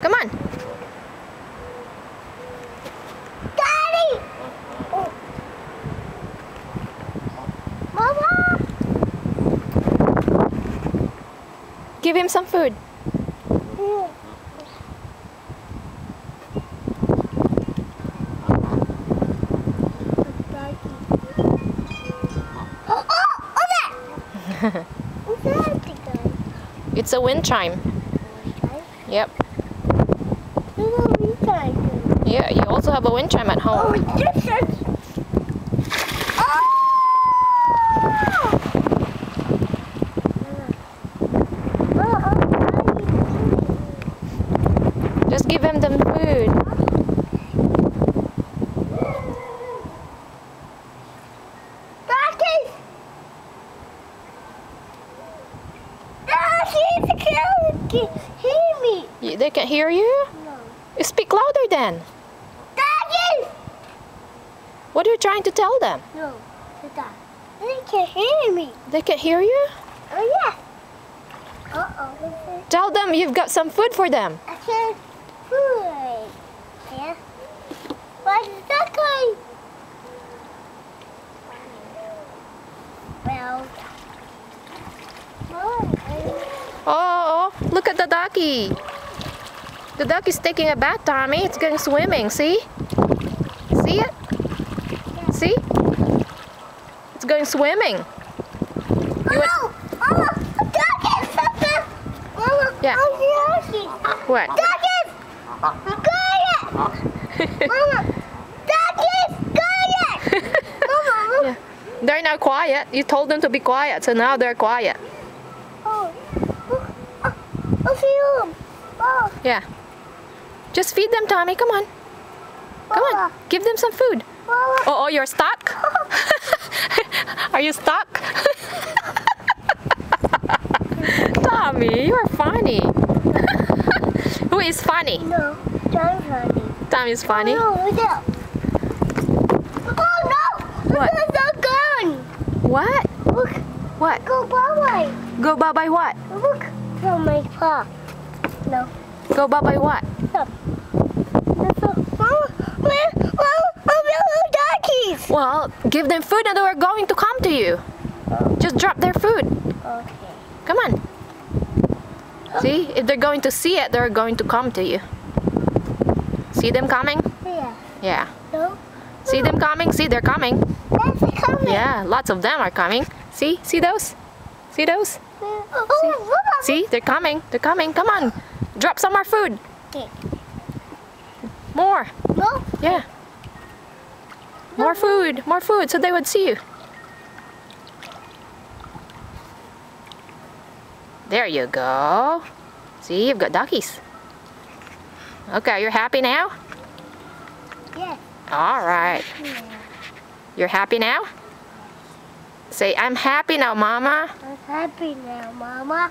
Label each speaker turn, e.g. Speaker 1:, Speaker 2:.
Speaker 1: Come on.
Speaker 2: Daddy! Oh. Mama!
Speaker 1: Give him some food.
Speaker 2: Yeah. What's that thing?
Speaker 1: It's a wind chime. Yep.
Speaker 2: There's a wind chime.
Speaker 1: Yeah, you also have a wind chime at
Speaker 2: Oh,
Speaker 1: home.
Speaker 2: this is.
Speaker 1: Just give him the food.
Speaker 2: Hear me.
Speaker 1: They can hear you?
Speaker 2: No.
Speaker 1: Speak louder then.
Speaker 2: Daddy!
Speaker 1: What are you trying to tell them?
Speaker 2: No. They can hear me.
Speaker 1: They can hear you?
Speaker 2: Oh, yeah. Uh-oh.
Speaker 1: Tell them you've got some food for them.
Speaker 2: I can't food. Yeah. What's that going? Well.
Speaker 1: Oh, look at the ducky. The duck is taking a bath, Tommy. It's going swimming, see? See it? See? It's going swimming.
Speaker 2: Mama! Mama! Ducky! Mama!
Speaker 1: Yeah. What?
Speaker 2: Ducky! Quiet! Mama! Ducky! Quiet! Mama!
Speaker 1: Yeah. They're now quiet. You told them to be quiet, so now they're quiet.
Speaker 2: Oh. I feel them. Oh.
Speaker 1: Yeah. Just feed them, Tommy. Come on. Come on. Give them some food.
Speaker 2: Mama.
Speaker 1: Oh, you're stuck? Are you stuck? Tommy, you're funny. Who is funny?
Speaker 2: No, John's funny.
Speaker 1: Tommy's funny?
Speaker 2: No, no. Oh no!
Speaker 1: What?
Speaker 2: Look at the gun!
Speaker 1: What?
Speaker 2: Look,
Speaker 1: What?
Speaker 2: go bye-bye.
Speaker 1: Go bye-bye what?
Speaker 2: Look from my paw. No.
Speaker 1: Go bye-bye what?
Speaker 2: Stop. Mama, donkeys.
Speaker 1: Well, give them food and they are going to come to you. Just drop their food.
Speaker 2: Okay.
Speaker 1: Come on. See? If they're going to see it, they're going to come to you. See them coming?
Speaker 2: Yeah.
Speaker 1: Yeah.
Speaker 2: No.
Speaker 1: See them coming? See, they're coming.
Speaker 2: That's coming.
Speaker 1: Yeah, lots of them are coming. See? See those? See those?
Speaker 2: Oh,
Speaker 1: See? They're coming. They're coming. Come on. Drop some more food.
Speaker 2: Okay.
Speaker 1: More.
Speaker 2: No.
Speaker 1: Yeah. More food. More food so they would see you. There you go. See, you've got duckies. Okay, you're happy now?
Speaker 2: Yeah.
Speaker 1: All right.
Speaker 2: Yeah.
Speaker 1: You're happy now? Say, I'm happy now, Mama.
Speaker 2: I'm happy now, Mama.